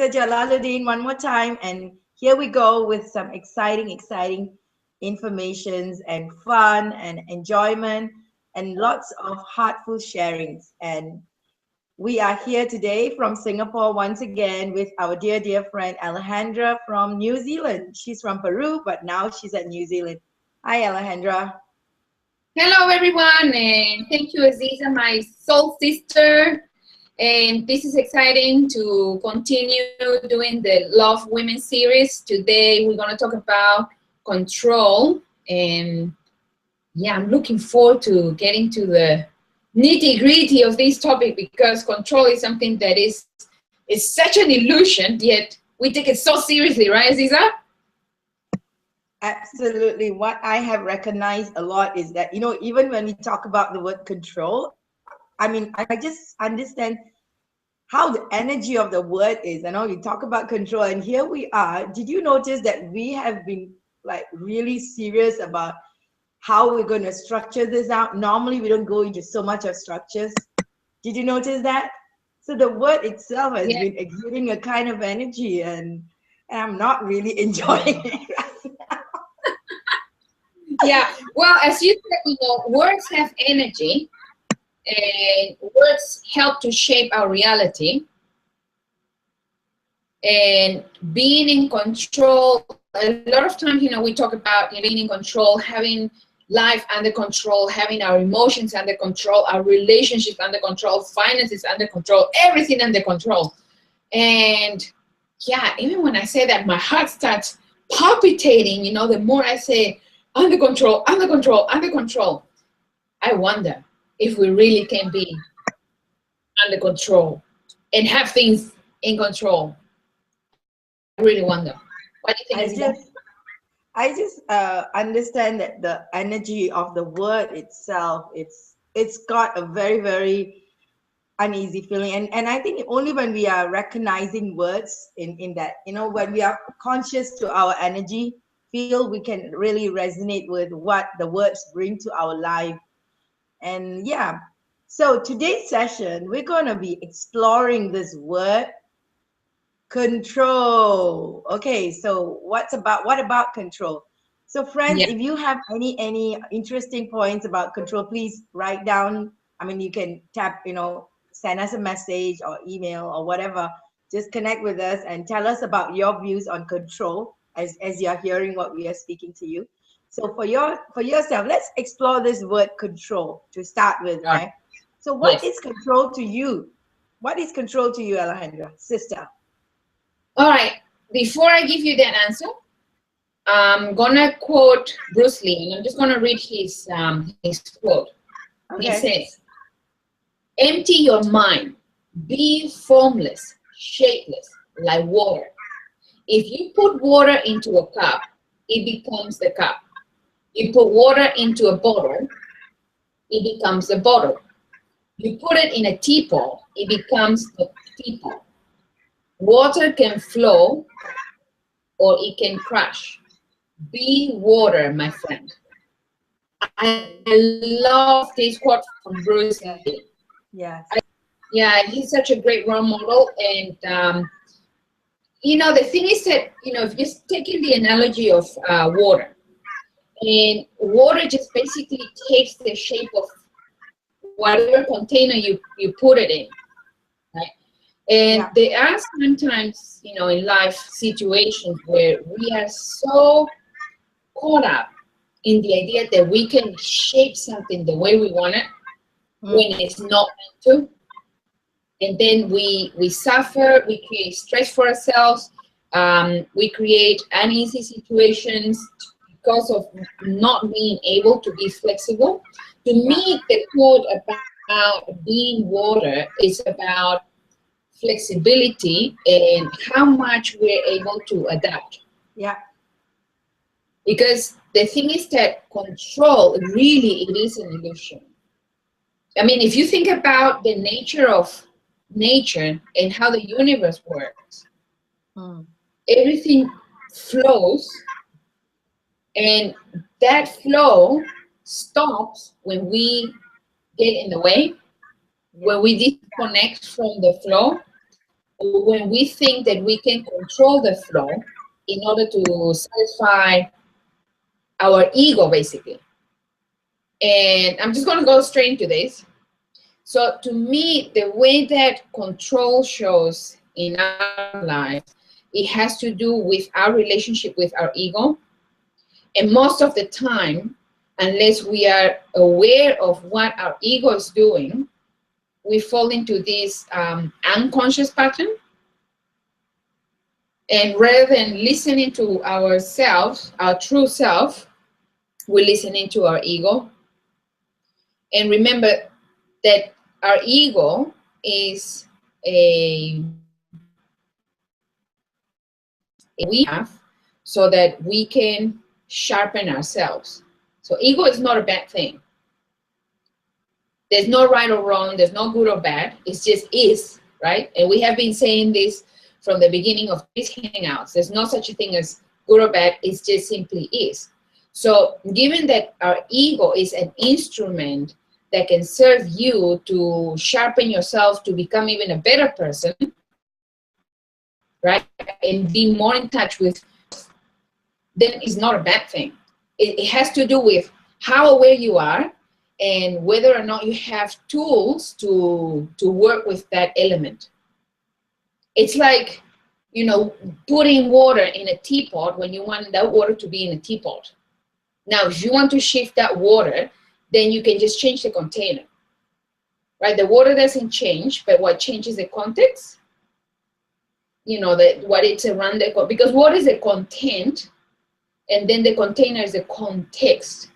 Azeeza Jalaludeen one more time, and here we go with some exciting informations and fun and enjoyment and lots of heartful sharings. And we are here today from Singapore once again with our dear friend Alejendrah from New Zealand. She's from Peru, but now she's at New Zealand. Hi, Alejendrah. Hello, everyone, and thank you, Azeeza, my soul sister. And this is exciting to continue doing the Love Women series. Today, we're going to talk about control. And yeah, I'm looking forward to getting to the nitty-gritty of this topic, because control is something that is such an illusion, yet we take it so seriously, right, Azeeza? Absolutely. What I have recognized a lot is that, even when we talk about the word control, I mean, I just understand how the energy of the word is. You talk about control, and here we are. Did you notice that we have been like really serious about how we're going to structure this out? Normally, we don't go into so much of structures. Did you notice that? So the word itself has been exuding a kind of energy, and I'm not really enjoying it right now. Yeah, well, as you said, words have energy, and words help to shape our reality. And being in control, a lot of times, we talk about being in control, having life under control, having our emotions under control, our relationships under control, finances under control, everything under control. And yeah, even when I say that, my heart starts palpitating, the more I say, under control, under control, under control. I wonder if we really can be under control and have things in control. I really wonder. What do you think? I just understand that the energy of the word itself, it's got a very uneasy feeling, and I think only when we are recognizing words in that, when we are conscious to our energy field, we can really resonate with what the words bring to our life. And yeah, so today's session, we're going to be exploring this word control. Okay, so what about control? So friends, if you have any interesting points about control, please write down. I mean, you can tap, send us a message or email or whatever. Just connect with us and tell us about your views on control as you're hearing what we are speaking to you. So for yourself, let's explore this word control to start with, right? So what is control to you? What is control to you, Alejendrah, sister? All right, before I give you that answer, I'm gonna quote Bruce Lee, and I'm just gonna read his quote. Okay. He says, "Empty your mind, be formless, shapeless, like water. If you put water into a cup, it becomes the cup. You put water into a bottle, it becomes a bottle. You put it in a teapot, it becomes a teapot. Water can flow or it can crash. Be water, my friend." I love this quote from Bruce Lee. Yes. Yeah, he's such a great role model. And, the thing is that, if you're taking the analogy of water, and water just basically takes the shape of whatever container you put it in, right? And there are sometimes, in life situations where we are so caught up in the idea that we can shape something the way we want it when it's not meant to. And then we suffer, we create stress for ourselves, we create uneasy situations because of not being able to be flexible. To me, the quote about being water is about flexibility and how much we're able to adapt. Yeah. Because the thing is that control, really, it is an illusion. I mean, if you think about the nature of nature and how the universe works, everything flows, and that flow stops when we get in the way, when we disconnect from the flow, when we think that we can control the flow in order to satisfy our ego, basically. And I'm just going to go straight into this. So to me, the way that control shows in our lives, it has to do with our relationship with our ego. And most of the time, unless we are aware of what our ego is doing, we fall into this unconscious pattern. And rather than listening to ourselves, our true self, we're listening to our ego. And remember that our ego is we have so that we can sharpen ourselves. So ego is not a bad thing. There's no right or wrong. There's no good or bad. It just is, right? And we have been saying this from the beginning of these hangouts. There's no such a thing as good or bad. It just simply is. So given that our ego is an instrument that can serve you to sharpen yourself to become even a better person, right? And be more in touch with, then it's not a bad thing. It has to do with how aware you are and whether or not you have tools to work with that element. It's like, you know, putting water in a teapot when you want that water to be in a teapot. Now, if you want to shift that water, then you can just change the container, right? The water doesn't change, but what changes the context, you know, what it's around the, because water is a content, and then the container is a context,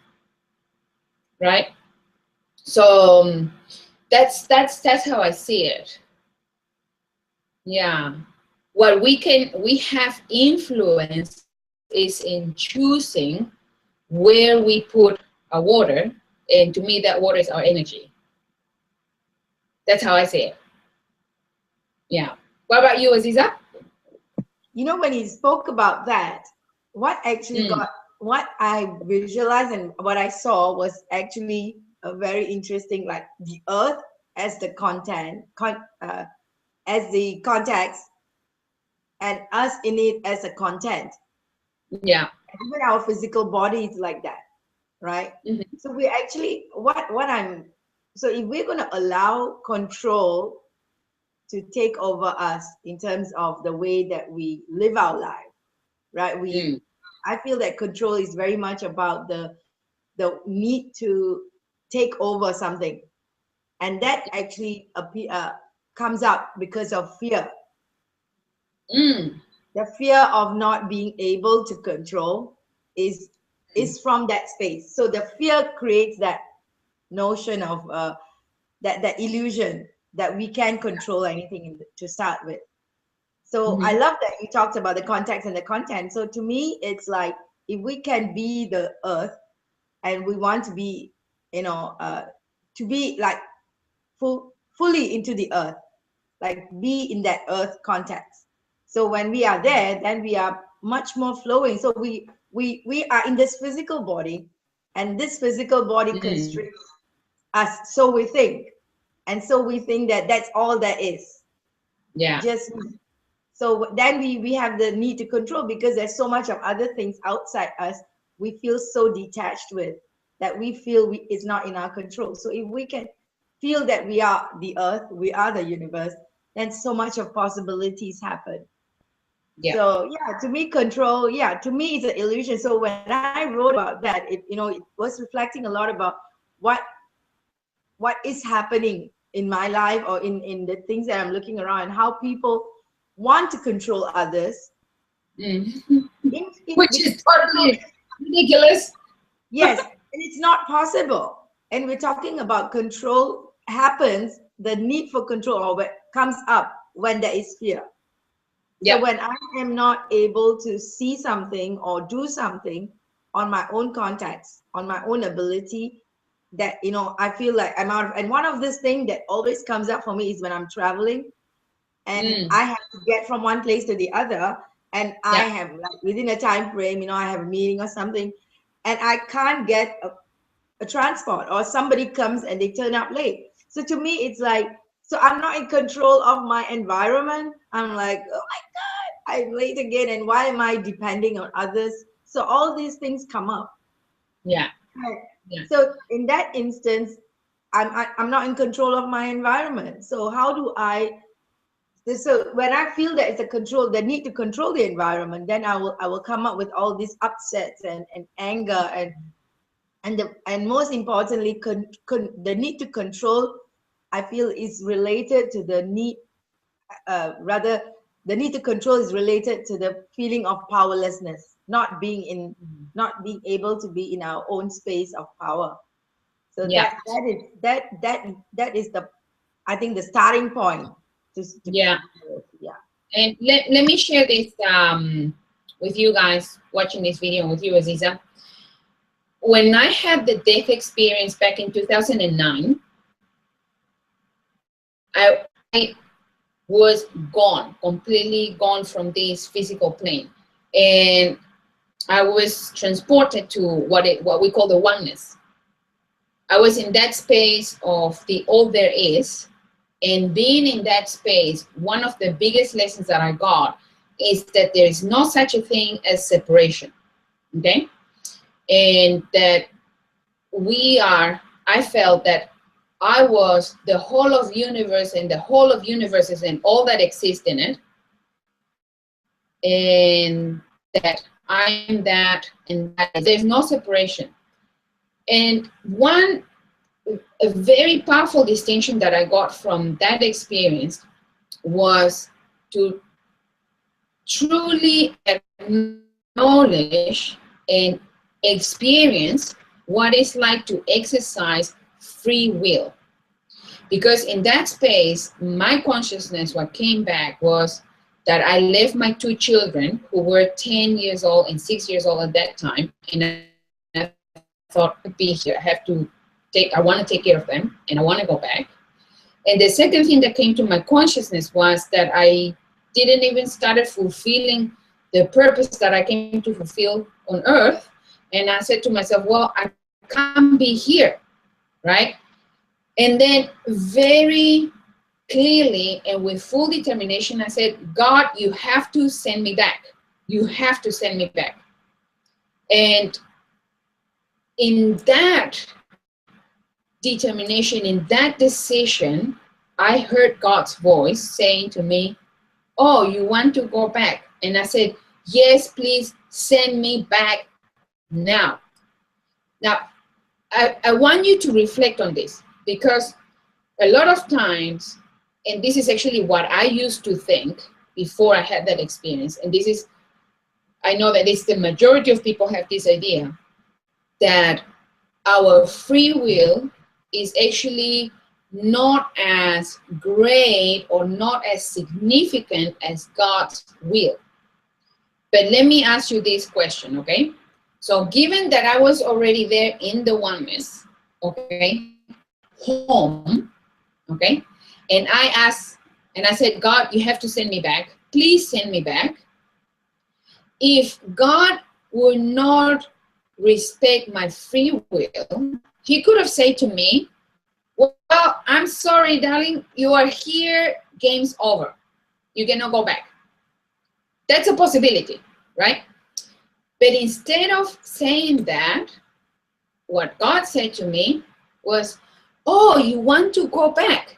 right? So that's how I see it. Yeah. What we have influence is in choosing where we put our water, and to me that water is our energy. That's how I see it. Yeah. What about you, Azeeza? You know, when he spoke about that, what actually what I visualized and what I saw was actually a very interesting, like the earth as the as the context, and us in it as a content. Yeah. Even our physical body is like that, right? So we actually, so if we're going to allow control to take over us in terms of the way that we live our life, right? I feel that control is very much about the need to take over something, and that actually comes up because of fear. The fear of not being able to control is from that space. So the fear creates that notion of that illusion that we can control anything to start with. So I love that you talked about the context and the content. So to me, it's like, if we can be the earth, and we want to be, you know, to be like fully into the earth, like be in that earth context. So when we are there, then we are much more flowing. So we are in this physical body, and this physical body constricts us. So we think, and so we think that that's all there is. Yeah. Just so then we have the need to control, because there's so much of other things outside us we feel so detached with, that we feel it's not in our control. So if we can feel that we are the earth, we are the universe, then so much of possibilities happen. Yeah. So yeah, to me, control, to me, it's an illusion. So when I wrote about that, it was reflecting a lot about what is happening in my life, or in the things that I'm looking around, and how people want to control others. Which is totally ridiculous. Yes, and it's not possible. And we're talking about control happens, the need for control, or comes up when there is fear. So when I am not able to see something or do something on my own context, on my own ability, that, I feel like I'm out of, and one of this thing that always comes up for me is when I'm traveling, and I have to get from one place to the other, and I have, like, within a time frame, I have a meeting or something, and I can't get a transport, or somebody comes and they turn up late. So to me, it's like, So I'm not in control of my environment. I'm like, oh my God, I'm late again. And why am I depending on others? So all these things come up. Yeah. Right. Yeah. So in that instance, I'm not in control of my environment. So how do I? So when I feel that it's a control, the need to control the environment, then I will come up with all these upsets and anger and most importantly, the need to control, I feel, is related to the need. Rather, the need to control is related to the feeling of powerlessness, not being able to be in our own space of power. So Yeah. that is the, I think, the starting point. Yeah. Yeah. And let me share this with you guys watching this video, with you, Azeeza. When I had the death experience back in 2009, I was gone, completely gone from this physical plane. And I was transported to what we call the oneness. I was in that space of the all there is. And being in that space, one of the biggest lessons that I got is that there is no such a thing as separation, okay? And that I felt that I was the whole of universe, and the whole of universes and all that exists in it. And that I'm that, and that there's no separation. And a very powerful distinction that I got from that experience was to truly acknowledge and experience what it's like to exercise free will. Because in that space, my consciousness, what came back was that I left my two children, who were 10 years old and 6 years old at that time, and I thought, be here, I want to take care of them, and I want to go back. And the second thing that came to my consciousness was that I didn't even start fulfilling the purpose that I came to fulfill on earth. And I said to myself, well, I can't be here, right? And then very clearly and with full determination, I said, God, you have to send me back. You have to send me back. And in that determination, in that decision, I heard God's voice saying to me, oh, you want to go back? And I said, yes, please send me back now. Now, I want you to reflect on this, because a lot of times, and this is actually what I used to think before I had that experience, and this is, I know that it's the majority of people have this idea, that our free will is actually not as great or not as significant as God's will. But let me ask you this question, okay? So given that I was already there in the oneness, okay, home, okay, and I asked, and I said, God, you have to send me back. Please send me back. If God would not respect my free will, he could have said to me, well, I'm sorry, darling, you are here, game's over. You cannot go back. That's a possibility, right? But instead of saying that, what God said to me was, oh, you want to go back?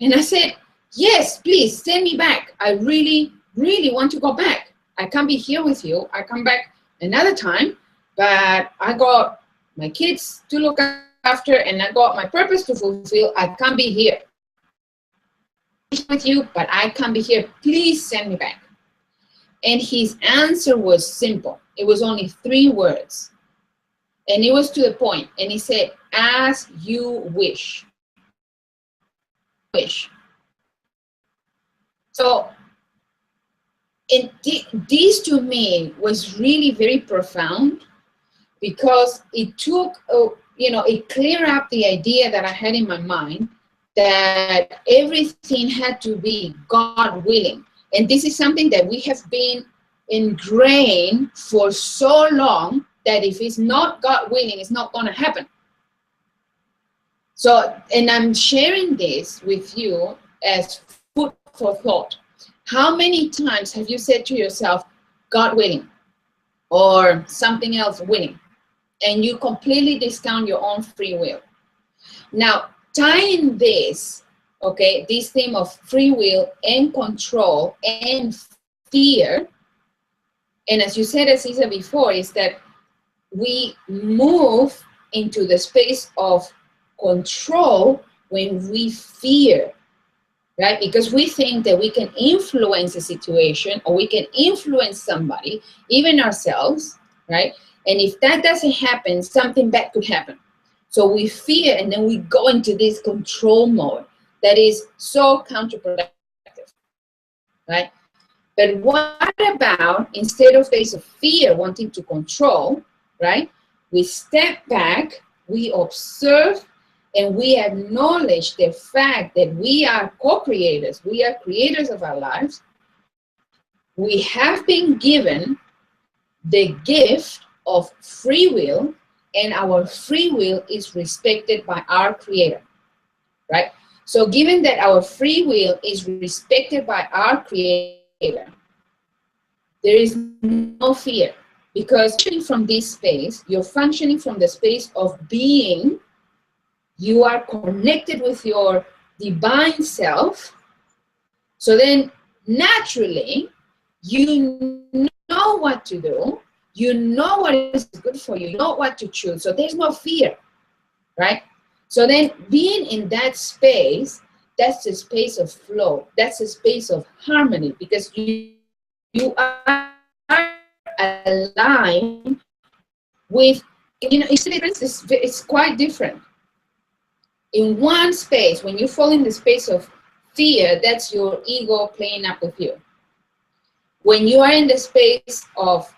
And I said, yes, please send me back. I really, really want to go back. I can't be here with you. I come back another time, but I got my kids to look after, and I got my purpose to fulfill. I can't be here with you, but I can't be here. Please send me back. And his answer was simple. It was only 3 words. And it was to the point. And he said, as you wish. Wish. So, and this to me was really very profound, because it took, it cleared up the idea that I had in my mind that everything had to be God willing. And this is something that we have been ingrained for so long, that if it's not God willing, it's not going to happen. So, and I'm sharing this with you as food for thought. How many times have you said to yourself, God willing, or something else willing, and you completely discount your own free will? Now, tying this, okay, this theme of free will and control and fear, and as you said, Azeeza, before, is that we move into the space of control when we fear, right? Because we think that we can influence a situation, or we can influence somebody, even ourselves, right? And if that doesn't happen, something bad could happen. So we fear, and then we go into this control mode that is so counterproductive, right? But what about, instead of space of fear, wanting to control, right? We step back, we observe, and we acknowledge the fact that we are co-creators. We are creators of our lives. We have been given the gift of free will, and our free will is respected by our creator, right? So given that our free will is respected by our creator, there is no fear, because from this space, you're functioning from the space of being. You are connected with your divine self. So then naturally, you know what to do. You know what is good for you. You know what to choose. So there's no fear, right? So then being in that space, that's the space of flow. That's the space of harmony, because you are aligned with, it's quite different. In one space, when you fall in the space of fear, that's your ego playing up with you. When you are in the space of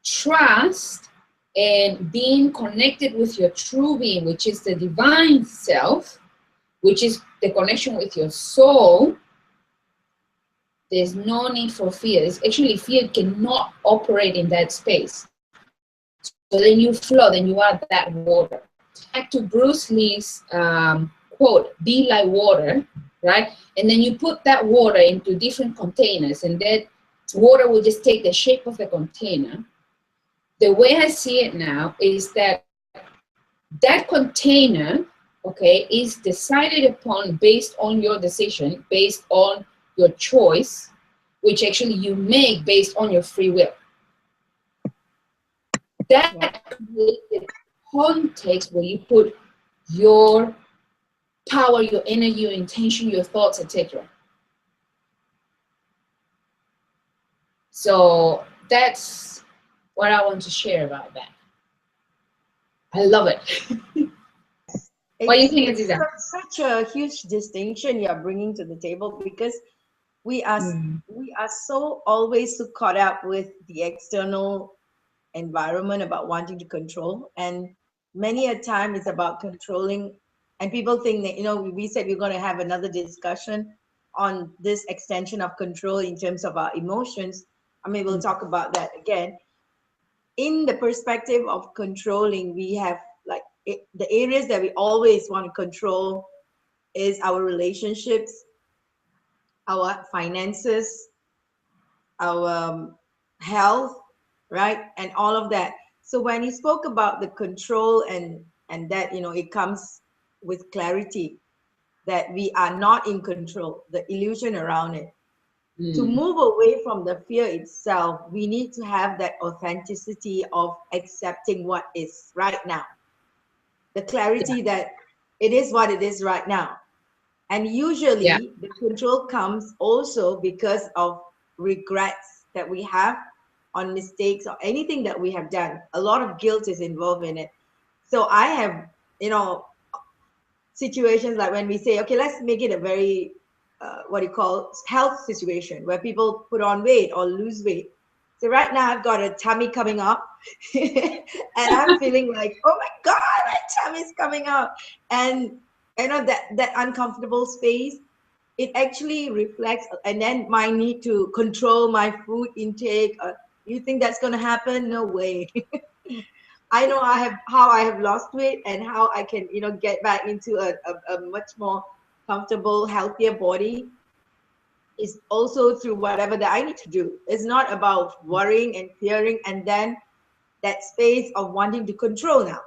trust and being connected with your true being, which is the divine self, which is the connection with your soul, there's no need for fear. It's actually, fear cannot operate in that space. So then you flow, then you are that water. Back to Bruce Lee's quote, be like water, right? And then you put that water into different containers, and that water will just take the shape of the container. The way I see it now is that that container, okay, is decided upon based on your decision, based on your choice, which actually you make based on your free will. That creates the context where you put your power, your energy, your intention, your thoughts, etc. So that's what I want to share about that. I love it. What do you think, Azeeza? Such a huge distinction you're bringing to the table, because we are so always so caught up with the external environment about wanting to control, and many a time it's about controlling. And people think that, you know, we said we're going to have another discussion on this extension of control in terms of our emotions. I mean, we'll talk about that again. In the perspective of controlling, we have like the areas that we always want to control is our relationships, our finances, our health, right? And all of that. So when you spoke about the control and that, you know, it comes with clarity that we are not in control, the illusion around it. To move away from the fear itself, we need to have that authenticity of accepting what is right now. The clarity that it is what it is right now. And usually the control comes also because of regrets that we have on mistakes or anything that we have done. A lot of guilt is involved in it. So I have, you know, situations like when we say, okay, let's make it a very, what do you call, health situation where people put on weight or lose weight. So right now I've got a tummy coming up and I'm feeling like, oh my God, my tummy's coming up. And you know, that uncomfortable space, it actually reflects, and then my need to control my food intake. You think that's going to happen? No way. I know how I have lost weight and how I can, you know, get back into a much more comfortable, healthier body is also through whatever that I need to do. It's not about worrying and fearing and then that space of wanting to control now.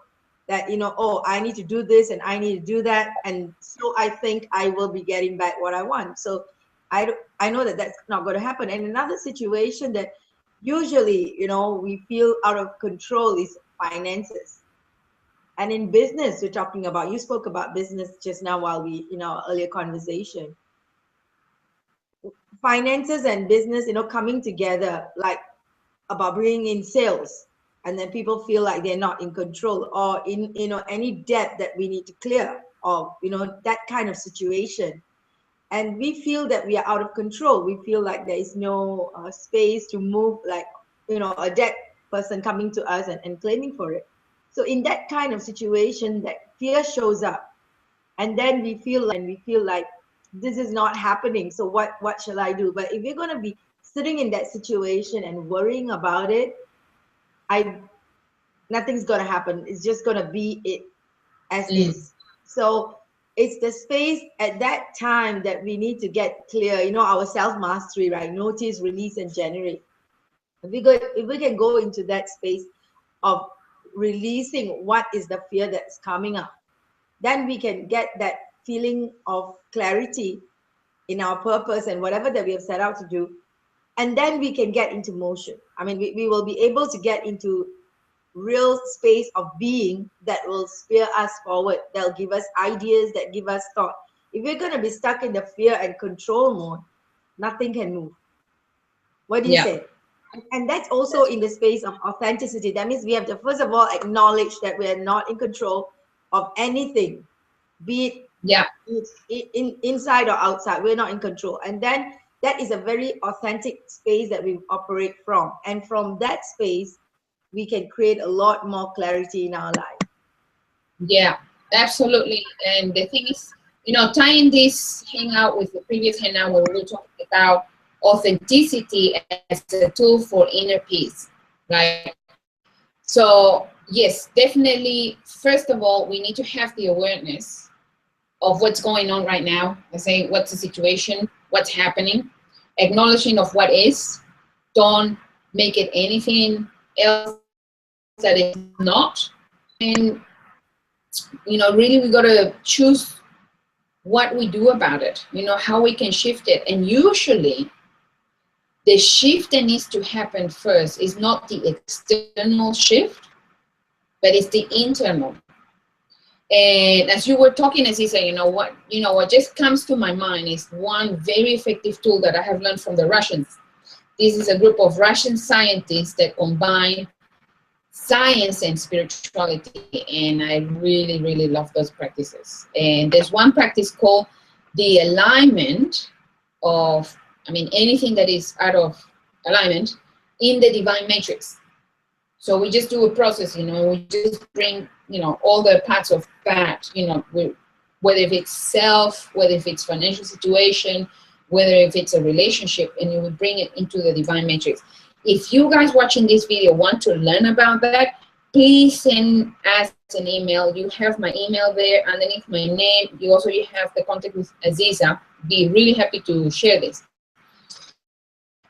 That, you know, oh, I need to do this and I need to do that. And so I think I will be getting back what I want. So I know that that's not going to happen. And another situation that usually, you know, we feel out of control is finances. And in business, we're talking about, you spoke about business just now while we, in our earlier conversation, finances and business, you know, coming together, like about bringing in sales, and then people feel like they're not in control, or in, you know, any debt that we need to clear, or, you know, that kind of situation. And we feel that we are out of control. We feel like there is no space to move, like, you know, a debt person coming to us and claiming for it. So in that kind of situation, that fear shows up, and then we feel like this is not happening. So what shall I do? But if you're going to be sitting in that situation and worrying about it, I nothing's going to happen. It's just going to be it as is. So it's the space at that time that we need to get clear, you know, our self mastery, right? Notice, release, and generate. If we can go into that space of releasing what is the fear that's coming up, then we can get that feeling of clarity in our purpose and whatever that we have set out to do. And then we can get into motion. I mean, we will be able to get into real space of being that will steer us forward. They'll give us ideas, that give us thought. If we're going to be stuck in the fear and control mode, nothing can move. What do you say? And that's also in the space of authenticity. That means we have to, first of all, acknowledge that we are not in control of anything, be it inside or outside. We're not in control. And then that is a very authentic space that we operate from. And from that space, we can create a lot more clarity in our life. Yeah, absolutely. And the thing is, you know, tying this hangout with the previous hangout where we were talking about authenticity as a tool for inner peace, right? So yes, definitely, first of all, we need to have the awareness of what's going on right now. I say, what's the situation, what's happening, acknowledging of what is. Don't make it anything else that is not. And, you know, really we got to choose what we do about it, you know, how we can shift it. And usually the shift that needs to happen first is not the external shift, but it's the internal. And as you were talking, Azeeza, you know what just comes to my mind is one very effective tool that I have learned from the Russians. This is a group of Russian scientists that combine science and spirituality, and I really, really love those practices. And there's one practice called the alignment of, I mean, anything that is out of alignment in the divine matrix. So we just do a process, you know, we just bring, you know, all the parts of that, you know, whether if it's self, whether if it's financial situation, whether if it's a relationship, and you would bring it into the divine matrix. If you guys watching this video want to learn about that, please send us an email. You have my email there underneath my name. You have the contact with Azeeza. Be really happy to share this.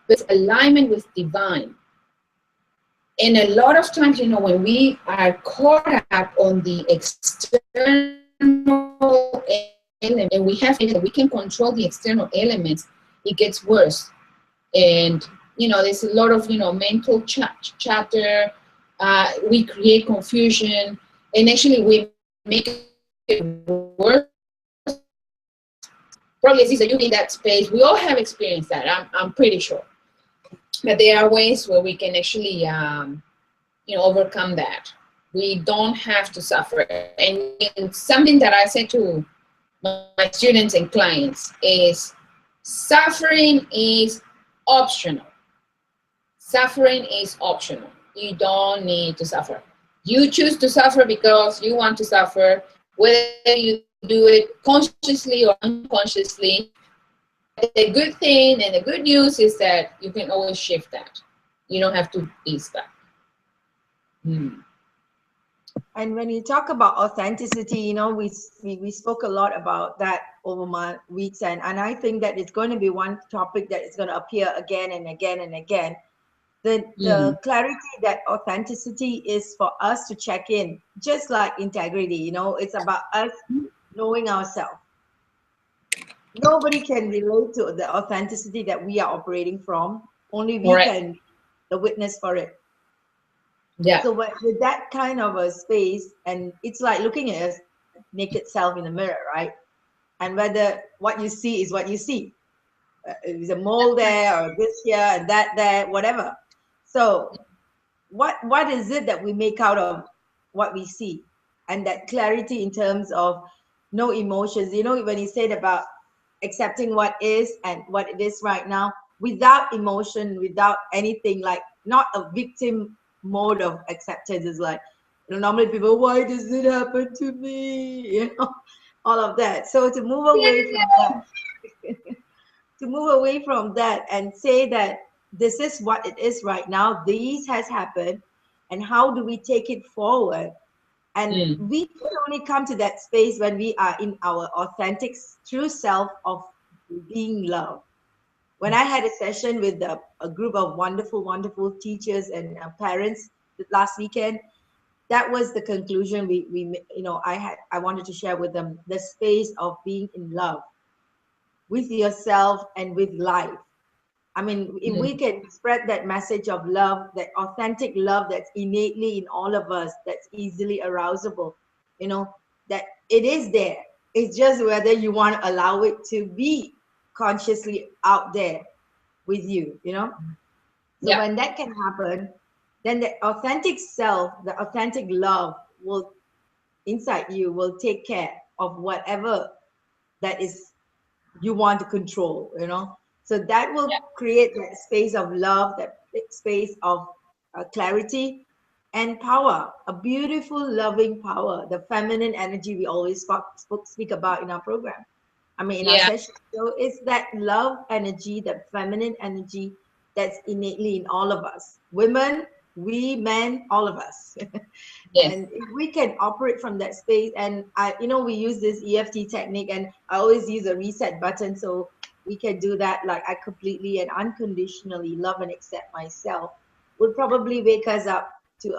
But alignment with divine. And a lot of times, you know, when we are caught up on the external element, and we have that we can control the external elements, it gets worse. And, you know, there's a lot of, you know, mental chatter. We create confusion, and actually we make it worse. Probably, Azeeza, you in that space. We all have experienced that, I'm pretty sure. But there are ways where we can actually, you know, overcome that. We don't have to suffer. And something that I say to my students and clients is suffering is optional. Suffering is optional. You don't need to suffer. You choose to suffer because you want to suffer, whether you do it consciously or unconsciously. The good thing and the good news is that you can always shift that. You don't have to be stuck. And when you talk about authenticity, you know, we spoke a lot about that over my weeks, and I think that it's going to be one topic that is going to appear again and again and again. The clarity that authenticity is for us to check in, just like integrity, you know, it's about us knowing ourselves. Nobody can relate to the authenticity that we are operating from. Only we Correct. can the witness for it. Yeah. So with that kind of a space, and it's like looking at your naked self in the mirror, right? And whether what you see is what you see. There's a mole there, or this here and that there, whatever. So what is it that we make out of what we see? And that clarity in terms of no emotions. You know, when you said about accepting what is and what it is right now, without emotion, without anything, like not a victim mode of acceptance. Is like, you know, normally people, why does it happen to me? You know, all of that. So to move away from that, to move away from that and say that this is what it is right now, this has happened, and how do we take it forward? And we can only come to that space when we are in our authentic true self of being loved. When I had a session with a group of wonderful teachers and parents last weekend, that was the conclusion we you know, I wanted to share with them, the space of being in love with yourself and with life. I mean, if we can spread that message of love, that authentic love that's innately in all of us, that's easily arousable, you know, that it is there. It's just whether you want to allow it to be consciously out there with you, you know. So when that can happen, then the authentic self, the authentic love will inside you will take care of whatever that is you want to control, you know. So that will create that space of love, that space of clarity and power, a beautiful loving power, the feminine energy we always speak about in our program, I mean in our session. So it's that love energy, that feminine energy that's innately in all of us, women, we men, all of us. And if we can operate from that space, and I, you know, we use this EFT technique, and I always use a reset button, so we can do that. Like, I completely and unconditionally love and accept myself, would probably wake us up to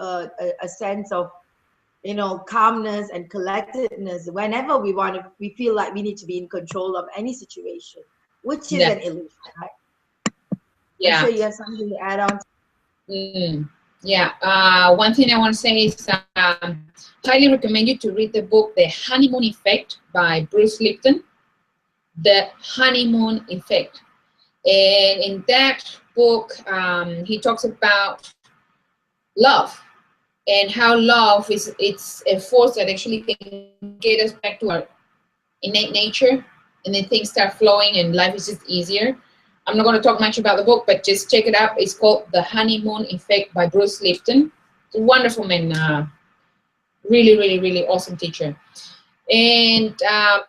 a sense of, you know, calmness and collectedness whenever we feel like we need to be in control of any situation, which is an illusion, right? I'm sure you have something to add on. One thing I want to say is highly recommend you to read the book The Honeymoon Effect by Bruce Lipton. The Honeymoon Effect. And in that book, he talks about love and how love it's a force that actually can get us back to our innate nature, and then things start flowing and life is just easier. I'm not going to talk much about the book, but just check it out. It's called The Honeymoon Effect by Bruce Lipton. It's a wonderful man, really awesome teacher. And I'm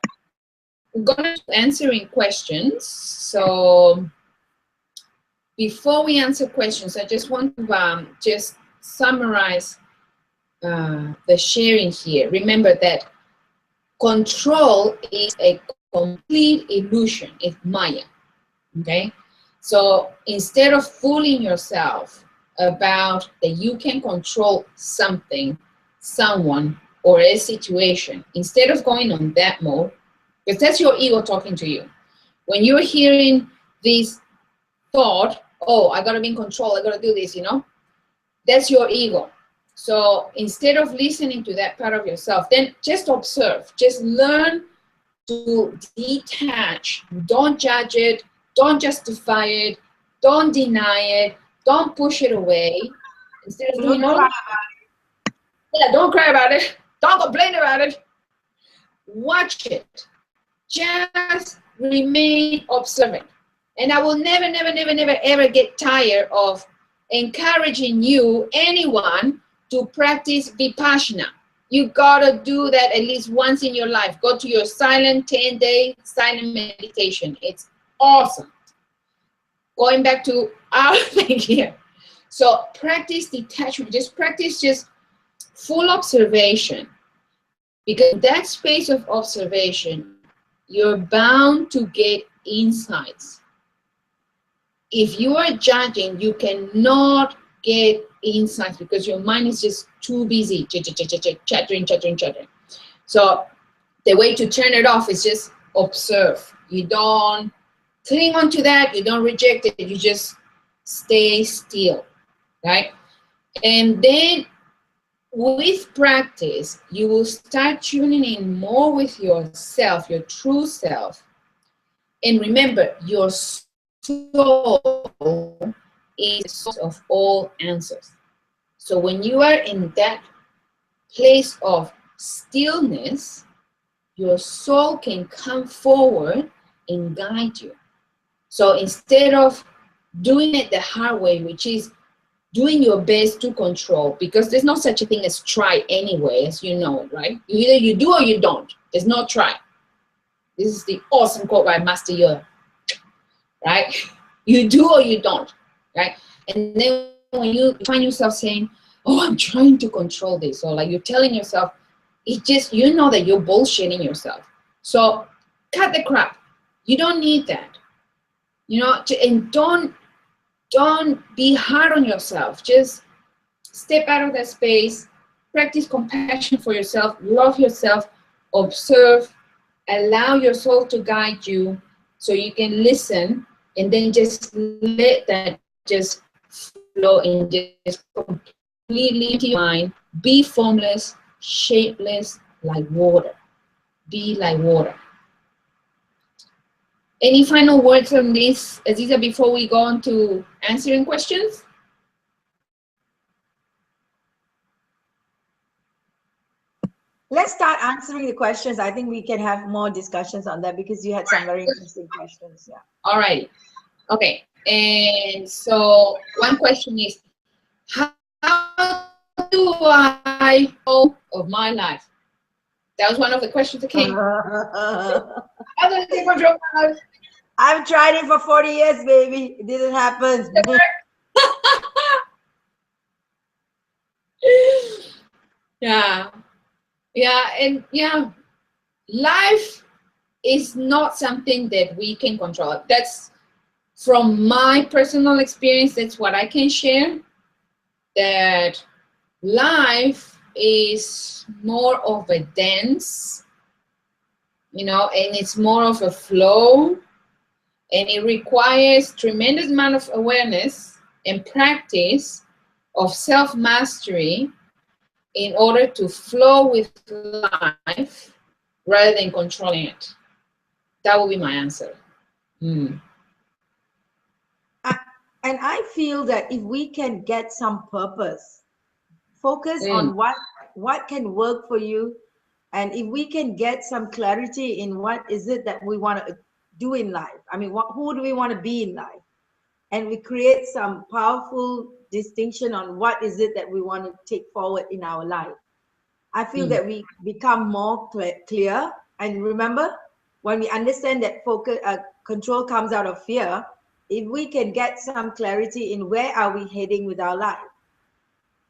going to answering questions. So before we answer questions, I just want to just summarize the sharing here. Remember that control is a complete illusion. It's Maya. Okay, so instead of fooling yourself about that you can control something, someone, or a situation, instead of going on that mode, because that's your ego talking to you. When you're hearing this thought, oh, I gotta be in control, I gotta do this, you know, that's your ego. So instead of listening to that part of yourself, then just observe, just learn to detach. Don't judge it. Don't justify it. Don't deny it. Don't push it away. Instead of doing all, don't cry about it. Don't complain about it. Watch it. Just remain observant. And I will never ever get tired of encouraging you, anyone, to practice Vipassana. You gotta do that at least once in your life. Go to your silent 10-day silent meditation. It's awesome. Going back to our thing here. So practice detachment. Just practice just full observation, because in that space of observation, you're bound to get insights. If you are judging, you cannot get insights because your mind is just too busy chattering. So the way to turn it off is just observe. You don't cling on to that, you don't reject it, you just stay still, right? And then with practice, you will start tuning in more with yourself, your true self. And remember, your soul is the source of all answers. So when you are in that place of stillness, your soul can come forward and guide you. So instead of doing it the hard way, which is doing your best to control, because there's no such a thing as try anyway, as you know it, right? Either you do or you don't. There's no try. This is the awesome quote by Master Yoda, right? You do or you don't, right? And then when you find yourself saying, oh, I'm trying to control this, or like you're telling yourself, it just, you know that you're bullshitting yourself. So cut the crap. You don't need that, you know, and don't be hard on yourself. Just step out of that space, practice compassion for yourself, love yourself, observe, allow your soul to guide you so you can listen, and then just let that just flow and just completely into your mind. Be formless, shapeless, like water. Be like water. Any final words on this, Azeeza, before we go on to answering questions? Let's start answering the questions. I think we can have more discussions on that because you had some very interesting questions. Yeah. All right. Okay. And so one question is, how do I control of my life? That was one of the questions that came. How do I take control of my life? I've tried it for 40 years, baby. It didn't happen. Yeah. Yeah. And yeah, life is not something that we can control. That's from my personal experience. That's what I can share. That life is more of a dance, you know, and it's more of a flow, and it requires tremendous amount of awareness and practice of self-mastery in order to flow with life rather than controlling it. That would be my answer. And I feel that if we can get some purpose, focus on what can work for you, and if we can get some clarity in what is it that we want to do in life, I mean, who do we want to be in life, and we create some powerful distinction on what is it that we want to take forward in our life, I feel that we become more clear. And remember, when we understand that focus, control comes out of fear, if we can get some clarity in where are we heading with our life,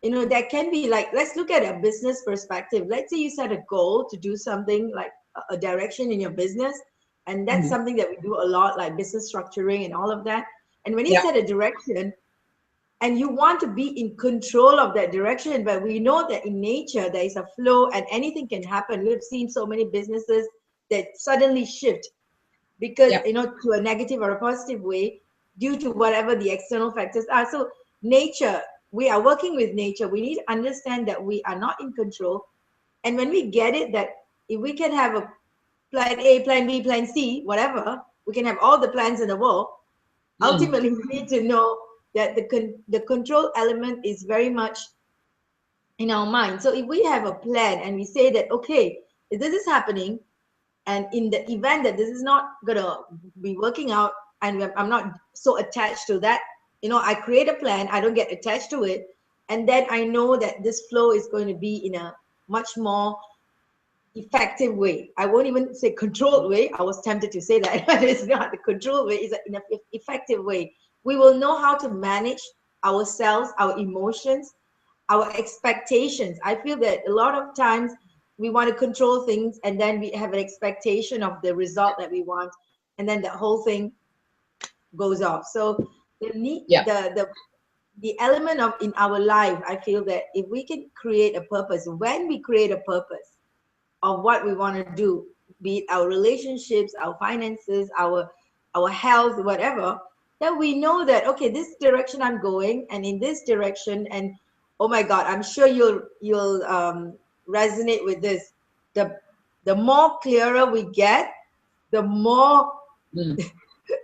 you know, that can be like, let's look at a business perspective. Let's say you set a goal to do something like a direction in your business, and that's something that we do a lot, like business structuring and all of that. And when you set a direction and you want to be in control of that direction, but we know that in nature there is a flow and anything can happen. We've seen so many businesses that suddenly shift because you know, to a negative or a positive way due to whatever the external factors are. So nature, we are working with nature. We need to understand that we are not in control. And when we get it, that if we can have a plan A, plan B, plan C, whatever, we can have all the plans in the world. Ultimately, we need to know that the control element is very much in our mind. So if we have a plan and we say that, okay, if this is happening, and in the event that this is not gonna be working out, and I'm not so attached to that, you know, I create a plan, I don't get attached to it, and then I know that this flow is going to be in a much more effective way. I won't even say controlled way. I was tempted to say that, but it's not the controlled way, it's in an effective way. We will know how to manage ourselves, our emotions, our expectations. I feel that a lot of times we want to control things, and then we have an expectation of the result that we want, and then the whole thing goes off. So the need, Yeah. the element of in our life, I feel that if we can create a purpose, when we create a purpose of what we want to do, be it our relationships, our finances, our health, whatever, then we know that, okay, this direction I'm going, and in this direction, and oh my God, I'm sure you'll resonate with this. The more clearer we get, the more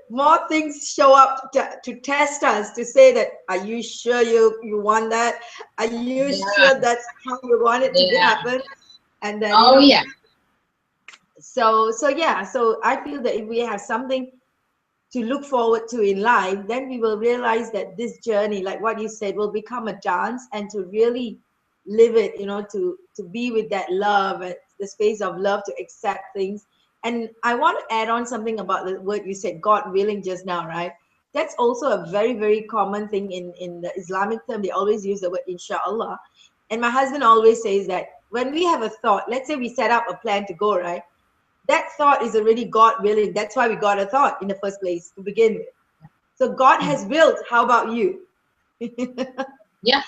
more things show up to test us, to say that, are you sure you want that? Are you Yeah. sure that's how you want it to Yeah. happen? And then, Oh, yeah. So yeah, so I feel that if we have something to look forward to in life, then we will realize that this journey, like what you said, will become a dance, and to really live it, to be with that love, and the space of love, to accept things. And I want to add on something about the word you said, God willing, just now, right? That's also a very, very common thing in the Islamic term. They always use the word inshallah. And my husband always says that when we have a thought, let's say we set up a plan to go, right? That thought is already God willing. That's why we got a thought in the first place to begin with. So God has willed. How about you? Yeah.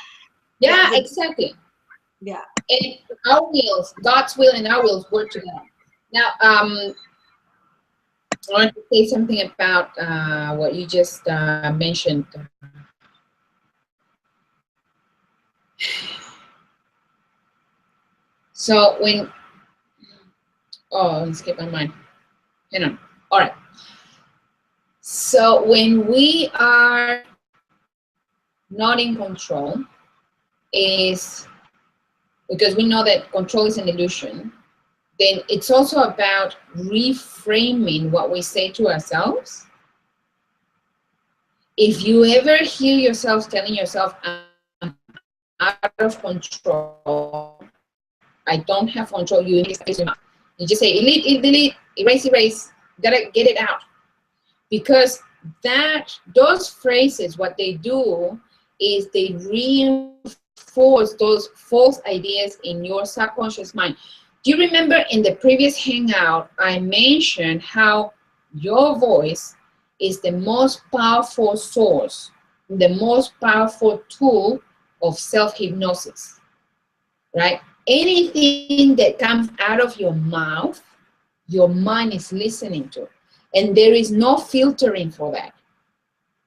Yeah. So, Exactly. yeah. And our wills, God's will and our wills work together. Now, I want to say something about what you just mentioned. So when, oh, it skipped my mind. Hang on. All right. So when we are not in control, is because we know that control is an illusion. Then it's also about reframing what we say to ourselves. If you ever hear yourself telling yourself, I'm out of control, I don't have control, you just say, delete, erase, gotta get it out. Because those phrases, what they do is they reinforce those false ideas in your subconscious mind. Do you remember in the previous hangout, I mentioned how your voice is the most powerful source, the most powerful tool of self-hypnosis, right? Anything that comes out of your mouth, your mind is listening to, and there is no filtering for that.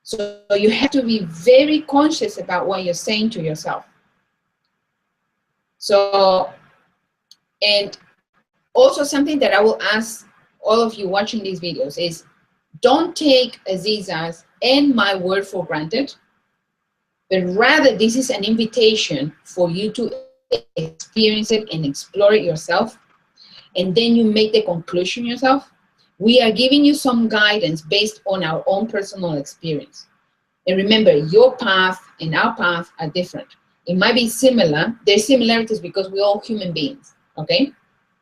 So you have to be very conscious about what you're saying to yourself. So, and also something that I will ask all of you watching these videos is, don't take Azeeza's and my word for granted, but rather this is an invitation for you to experience it and explore it yourself, and then you make the conclusion yourself. We are giving you some guidance based on our own personal experience. And remember, your path and our path are different. It might be similar. There's similarities because we're all human beings, okay?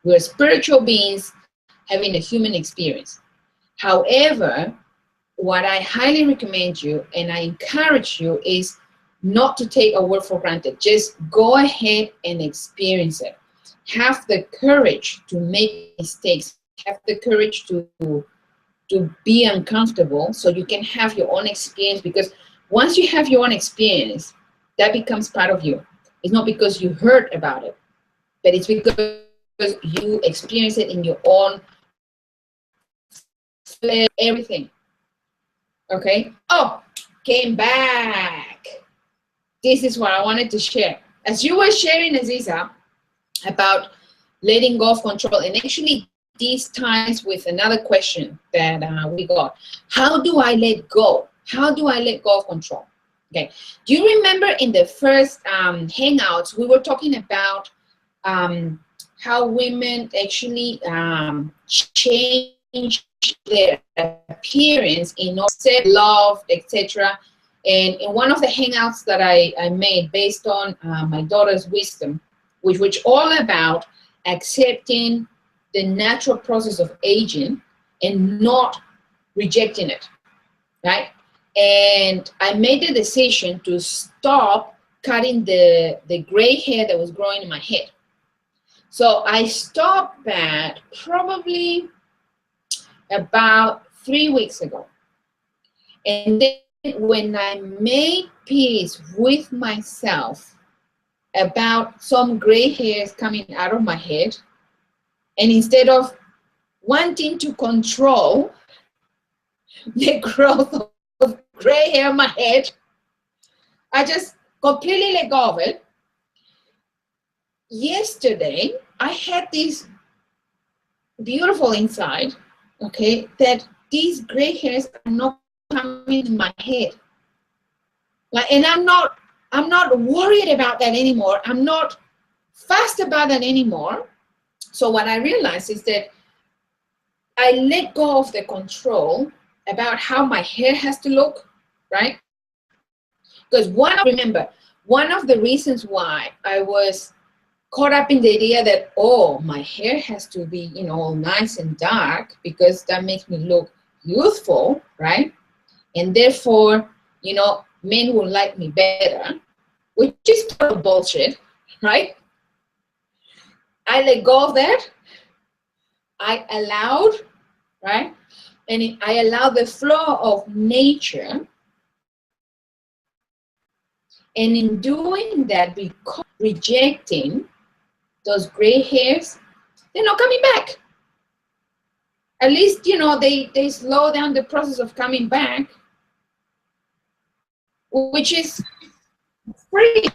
We're spiritual beings having a human experience. However, what I highly recommend you and I encourage you is not to take a word for granted. Just go ahead and experience it. Have the courage to make mistakes. Have the courage to be uncomfortable so you can have your own experience, because once you have your own experience, that becomes part of you. It's not because you heard about it, but it's because you experience it in your own flesh, everything. Okay? Oh, came back. This is what I wanted to share. As you were sharing, Azeeza, about letting go of control, and actually these ties with another question that we got. How do I let go? How do I let go of control? Okay. Do you remember in the first hangouts, we were talking about how women actually change their appearance in order to love, etc. And in one of the hangouts that I made based on my daughter's wisdom, which all about accepting the natural process of aging and not rejecting it, right? And I made the decision to stop cutting the gray hair that was growing in my head. So I stopped that probably about 3 weeks ago. And then when I made peace with myself about some gray hairs coming out of my head, and instead of wanting to control the growth of gray hair in my head, I just completely let go of it. Yesterday, I had this beautiful insight, okay, that these gray hairs are not coming in my head. Like, and I'm not worried about that anymore. I'm not fussed about that anymore. So what I realized is that I let go of the control about how my hair has to look, right? Because one of the reasons why I was caught up in the idea that, oh, my hair has to be, you know, all nice and dark because that makes me look youthful, right? And therefore, you know, men will like me better, which is total bullshit, right? I let go of that. I allowed, right? And I allowed the flow of nature. And in doing that, because rejecting those gray hairs, they're not coming back. At least, you know, they slow down the process of coming back, which is free.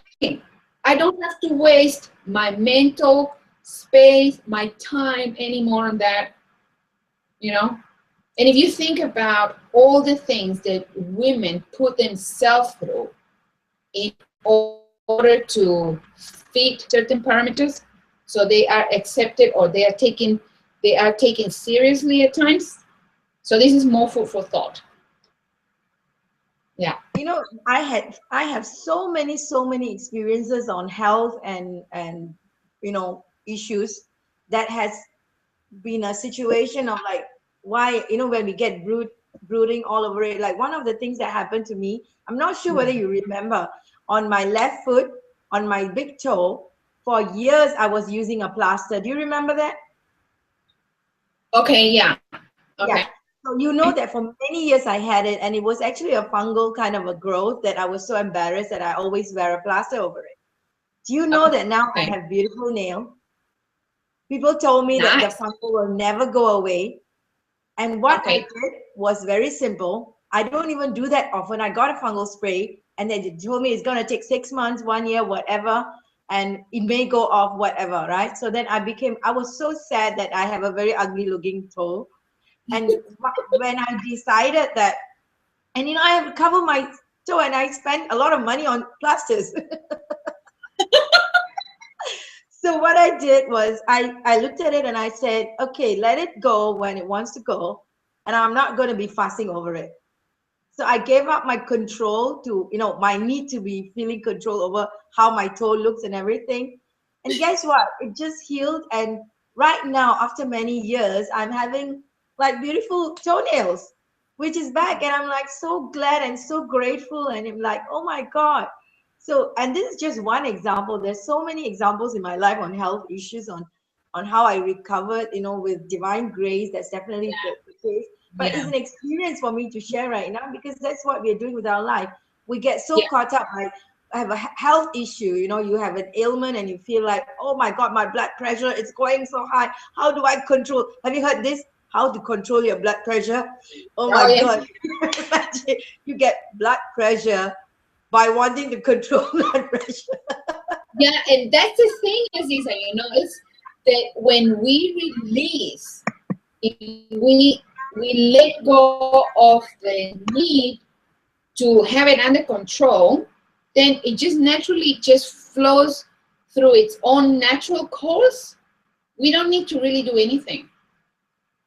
I don't have to waste my mental space, my time anymore on that, you know. And if you think about all the things that women put themselves through in order to fit certain parameters, so they are accepted or they are taken seriously at times. So this is more food for thought. Yeah. You know, I have so many experiences on health and you know, issues that has been a situation of like, why, you know, when we get brooding all over it. Like, one of the things that happened to me, I'm not sure whether you remember, on my left foot, on my big toe, for years I was using a plaster. Do you remember that? Okay, yeah. Okay. Yeah. So you know that for many years I had it, and it was actually a fungal kind of a growth that I was so embarrassed that I always wear a plaster over it. Do you know that now I have beautiful nails? People told me that the Nice. fungal will never go away. And what I Okay. did was very simple. I don't even do that often. I got a fungal spray, and they told me it's going to take 6 months, 1 year, whatever, and it may go off, whatever, right? So then I was so sad that I have a very ugly looking toe. And when I decided that, and you know, I have covered my toe and I spent a lot of money on plasters. So what I did was I looked at it and I said, okay, let it go when it wants to go. And I'm not going to be fussing over it. So I gave up my control to, you know, my need to be feeling control over how my toe looks and everything. And guess what? It just healed. And right now, after many years, I'm having like beautiful toenails, which is back. And I'm like so glad and so grateful. And I'm like, oh my God. So, and this is just one example. There's so many examples in my life on health issues, on how I recovered, you know, with divine grace. That's definitely the case. But it's an experience for me to share right now, because that's what we're doing with our life. We get so caught up. Like, I have a health issue, you know, you have an ailment and you feel like, oh my God, my blood pressure is going so high. How do I control? Have you heard this? How to control your blood pressure? Oh my God. You get blood pressure by wanting to control blood pressure. Yeah, and that's the thing, Azeeza, you know, is that when we release, we let go of the need to have it under control, then it just naturally just flows through its own natural course. We don't need to really do anything.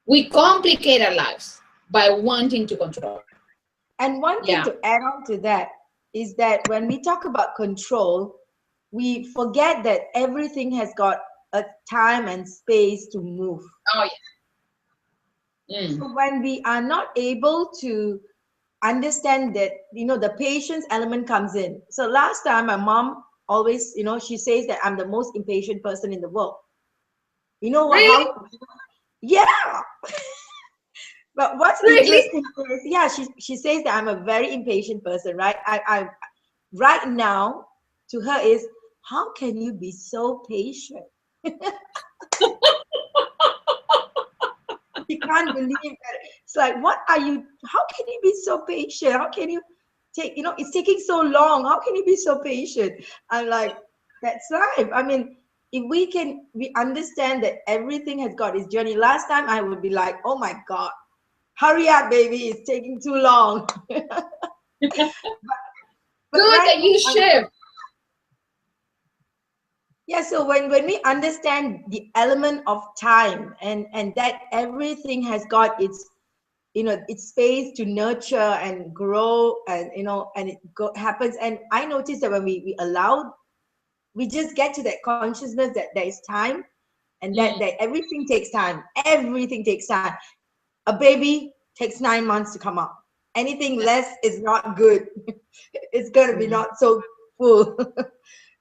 We complicate our lives by wanting to control. And one thing to add on to that is that when we talk about control, we forget that everything has got a time and space to move. Oh, yeah. So when we are not able to understand that, you know, the patience element comes in. So last time my mom always, you know, she says that I'm the most impatient person in the world. You know what, Really? how, yeah. But what's Really? interesting is, yeah, she says that I'm a very impatient person, right? I right now to her is, how can you be so patient? She can't believe that. It's like, what are you? How can you be so patient? How can you take? You know, it's taking so long. How can you be so patient? I'm like, that's life. I mean, if we understand that everything has got its journey. Last time I would be like, oh my god, hurry up, baby, it's taking too long. But Good right that you now, share. yeah, so when we understand the element of time, and that everything has got its, you know, its space to nurture and grow, and you know, and happens. And I noticed that when we allow, we just get to that consciousness that there is time, and that everything takes time. Everything takes time. A baby takes 9 months to come out. Anything less is not good. It's gonna be not so full.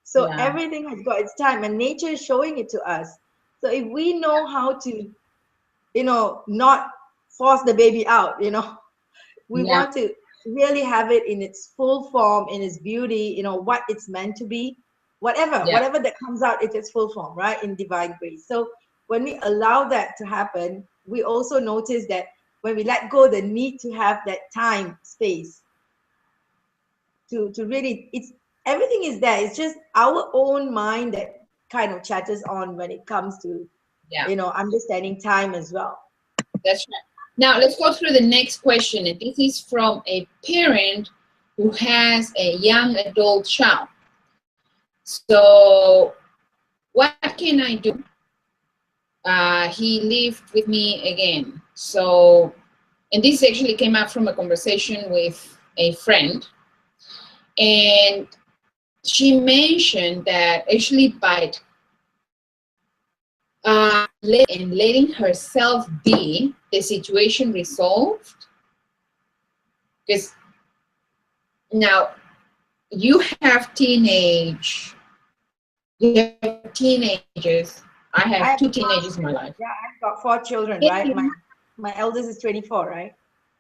So Yeah. everything has got its time, and nature is showing it to us. So if we know how to, you know, not force the baby out, you know, we Yeah. want to really have it in its full form, in its beauty, you know, what it's meant to be, Yeah. whatever that comes out, it's its full form, right, in divine grace. So when we allow that to happen, we also notice that when we let go the need to have that time space to really, it's, everything is there. It's just our own mind that kind of chatters on when it comes to, Yeah. you know, understanding time as well. That's right. Now let's go through the next question, and this is from a parent who has a young adult child. So, what can I do? He lived with me again. So, and this actually came out from a conversation with a friend, and she mentioned that actually by letting herself be, the situation resolved. Because now you have teenagers. I I have have two teenagers in my life. Yeah, I've got 4 children, right? And, My eldest is 24, right?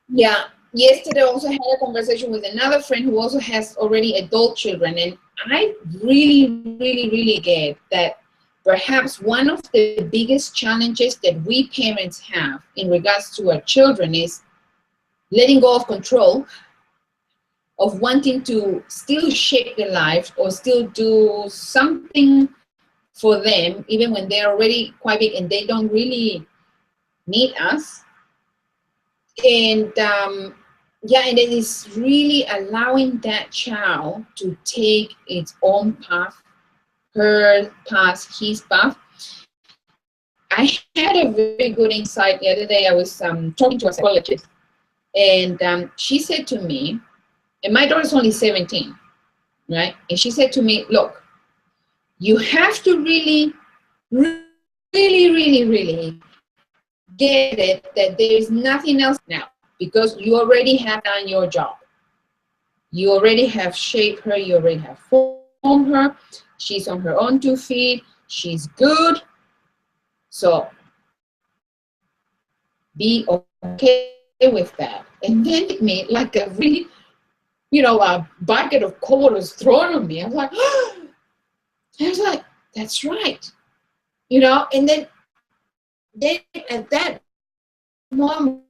yeah, yesterday I also had a conversation with another friend who also has already adult children, and I really get that perhaps one of the biggest challenges that we parents have in regards to our children is letting go of control, of wanting to still shape their lives or still do something for them, even when they're already quite big and they don't really need us. And yeah, and it is really allowing that child to take its own path, her path, his path. I had a very good insight the other day. I was talking to a psychologist, and she said to me, and my daughter's only 17, right? And she said to me, look, you have to really get it that there is nothing else now, because you already have done your job. You already have shaped her, you already have formed her. She's on her own 2 feet, she's good. So be okay with that. And then it made like a really, a bucket of coal was thrown on me. I was like, that's right. And then at that moment,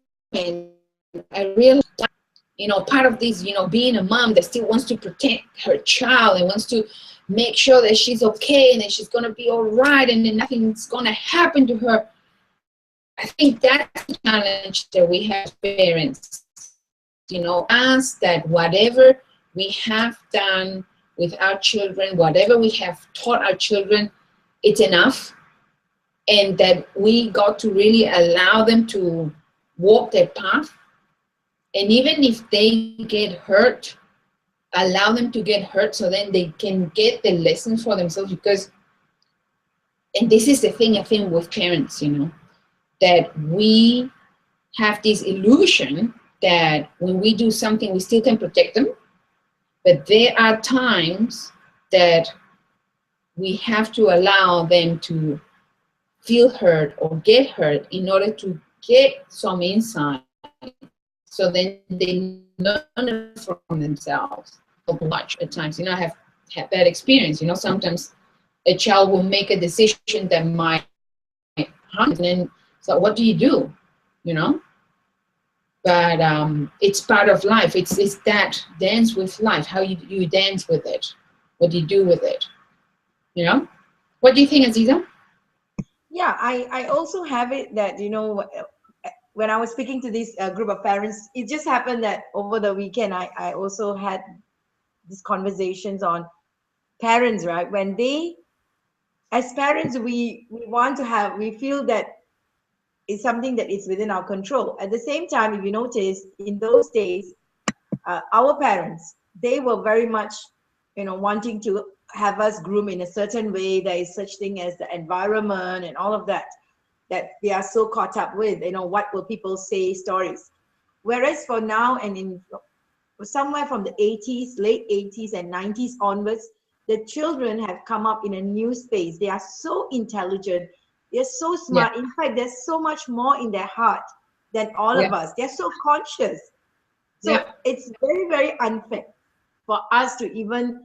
I realized, part of this, being a mom that still wants to protect her child and wants to make sure that she's okay and that she's going to be all right and then nothing's going to happen to her. I think that's the challenge that we have as parents, us, that whatever we have done with our children, whatever we have taught our children, it's enough. And that we got to really allow them to walk their path. And even if they get hurt, allow them to get hurt so then they can get the lessons for themselves. Because, and this is the thing I think with parents, that we have this illusion that when we do something, we still can protect them, but there are times that we have to allow them to feel hurt or get hurt in order to get some insight, so then they learn from themselves. Much at times, you know, I have had that experience. You know, sometimes a child will make a decision that might harm, and then so what do? You know, but it's part of life. It's that dance with life. How you dance with it. What do you do with it? You know, what do you think, Azeeza? Yeah, I also have it that, you know, when I was speaking to this group of parents, it just happened that over the weekend, I also had these conversations on parents, right? When they, as parents, we want to have, we feel that it's something that is within our control. At the same time, if you notice, in those days, our parents, they were very much, you know, wanting to have us groom in a certain way. There is such thing as the environment and all of that, that they are so caught up with, you know, what will people say stories. Whereas for now, and in somewhere from the 80s, late 80s and 90s onwards, the children have come up in a new space. They are so intelligent. They're so smart. In fact, there's so much more in their heart than all of us. They're so conscious. So it's very, very unfair for us to even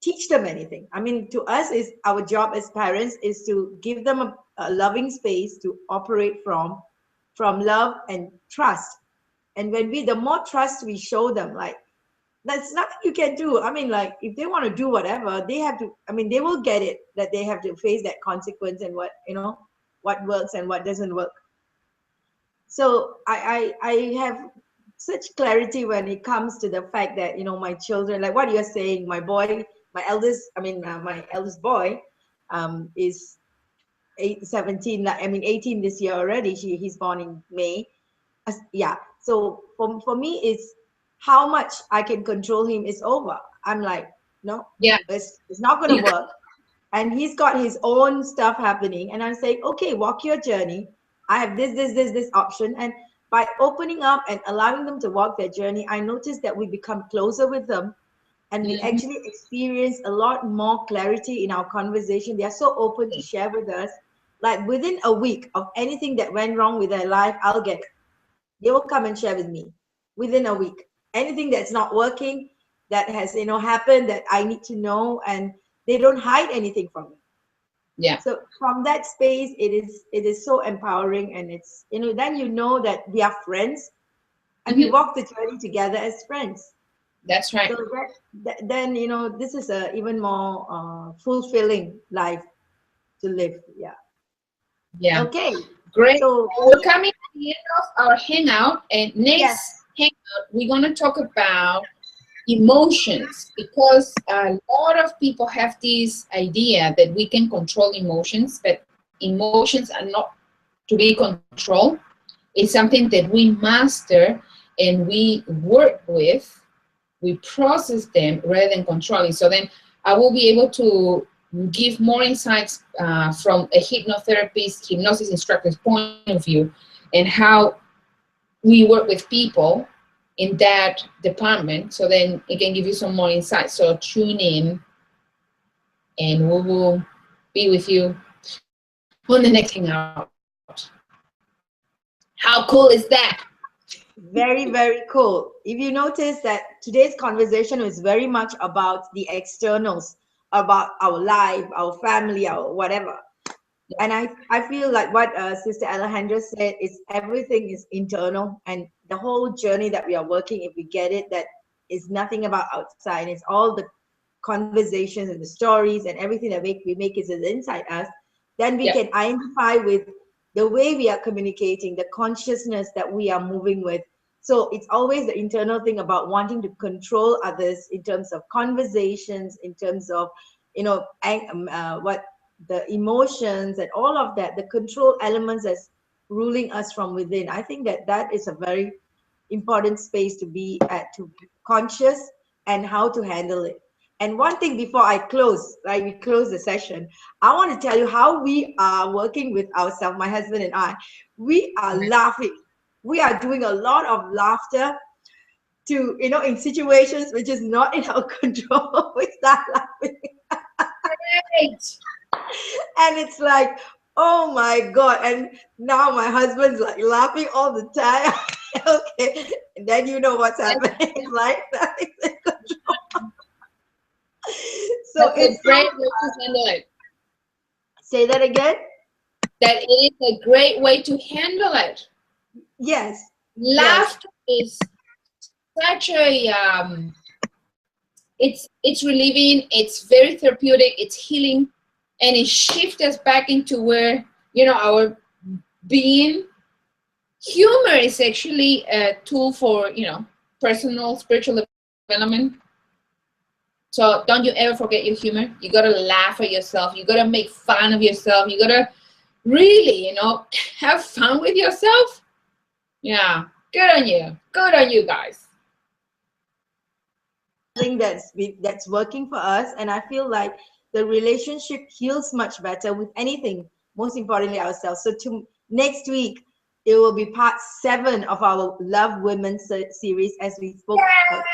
teach them anything. I mean, to us, is our job as parents is to give them a loving space to operate from love and trust. And when the more trust we show them, like, that's nothing you can do. I mean, like, if they want to do whatever, they have to, I mean, they will get it, that they have to face that consequence and what, you know, what works and what doesn't work. So I have such clarity when it comes to the fact that, you know, my children, like what you're saying, my boy, my eldest, my eldest boy is 17, like, I mean 18 this year already. He's born in May. Yeah. So for me, it's how much I can control him is over. I'm like, no, it's not going to work. And he's got his own stuff happening. And I'm saying, okay, walk your journey. I have this option. And by opening up and allowing them to walk their journey, I noticed that we become closer with them. And we actually experience a lot more clarity in our conversation. They are so open to share with us. Like within a week of anything that went wrong with their life, they will come and share with me within a week. Anything that's not working, that has, you know, happened, that I need to know, and they don't hide anything from me. Yeah. So from that space, it is so empowering, and it's, you know, then you know that we are friends, and we walk the journey together as friends. That's right. So then, you know, this is a even more fulfilling life to live. Yeah. Yeah. Okay. Great. So we're coming to the end of our hangout, and next hangout we're going to talk about emotions, because a lot of people have this idea that we can control emotions, but emotions are not to be controlled. It's something that we master and we work with, we process them rather than controlling. So then I will be able to give more insights from a hypnotherapist, hypnosis instructor's point of view, and how we work with people in that department. So then it can give you some more insight. So tune in, and we will be with you on the next hangout. How cool is that? Very, very cool. If you notice that today's conversation is very much about the externals, about our life, our family, our whatever. And I feel like what Sister Alejendrah said is everything is internal, and the whole journey that we are working, if we get it, that is nothing about outside. It's all the conversations and the stories and everything that we make is inside us. Then we can identify with the way we are communicating, the consciousness that we are moving with. So it's always the internal thing about wanting to control others in terms of conversations, in terms of, you know, what the emotions and all of that, the control elements as ruling us from within. I think that is a very important space to be at, to be conscious and how to handle it. And one thing before I close, like we close the session, I want to tell you how we are working with ourselves, my husband and I. We are laughing. we are doing a lot of laughter to, you know, in situations which is not in our control. We start laughing. Right. And it's like, oh my God. And now my husband's like laughing all the time. Okay. And then you know what's happening. Like nothing's in control. So That's it's a great way to handle it. Say that again. That it is a great way to handle it. Yes. Laughter is such a it's relieving, it's very therapeutic, it's healing, and it shifts us back into where, you know, our being. Humor is actually a tool for, you know, personal spiritual development. So don't you ever forget your humor. You gotta laugh at yourself, you gotta make fun of yourself, you gotta really, you know, have fun with yourself. Yeah, good on you guys. Thing that's working for us, and I feel like the relationship heals much better with anything, most importantly ourselves. So next week it will be part 7 of our Love Women series, as we spoke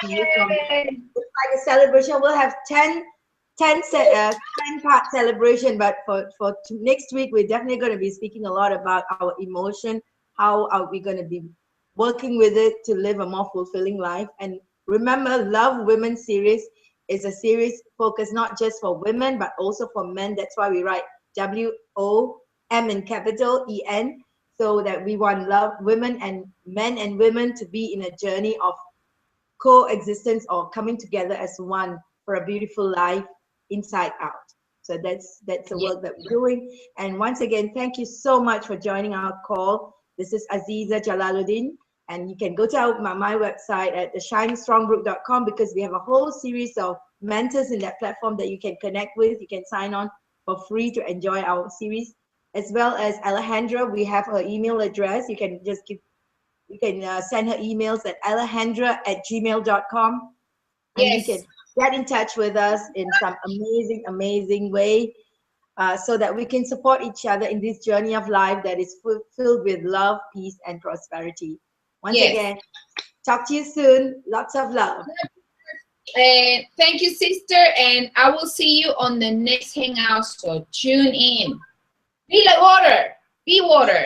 to you from. It's like a celebration. We'll have 10 part celebration, but for next week we're definitely going to be speaking a lot about our emotion. How are we going to be working with it to live a more fulfilling life? And remember, Love Women series is a series focused not just for women, but also for men. That's why we write WOM in capital EN, so that we want love women and men and women to be in a journey of coexistence or coming together as one for a beautiful life inside out. So that's the work that we're doing. And once again, thank you so much for joining our call. This is Azeeza Jalaludeen. And you can go to my website at theshiningstronggroup.com, because we have a whole series of mentors in that platform that you can connect with. You can sign on for free to enjoy our series, as well as Alejendrah. We have her email address. You can just send her emails at alejendrah@gmail.com, and you can get in touch with us in some amazing way, so that we can support each other in this journey of life that is filled with love, peace, and prosperity. Once again, talk to you soon. Lots of love. And thank you, sister. And I will see you on the next hangout. So tune in. Be like water. Be water.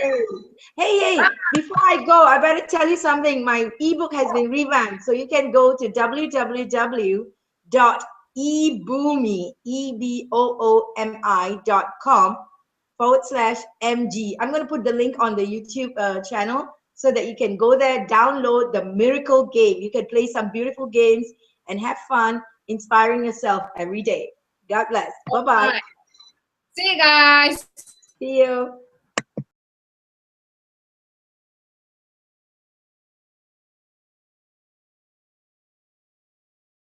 Hey, before I go, I better tell you something. My ebook has been revamped. So you can go to www.eboomi.com/MG. I'm going to put the link on the YouTube channel, so that you can go there, download the miracle game. You can play some beautiful games and have fun inspiring yourself every day. God bless. Bye-bye. See you guys. See you.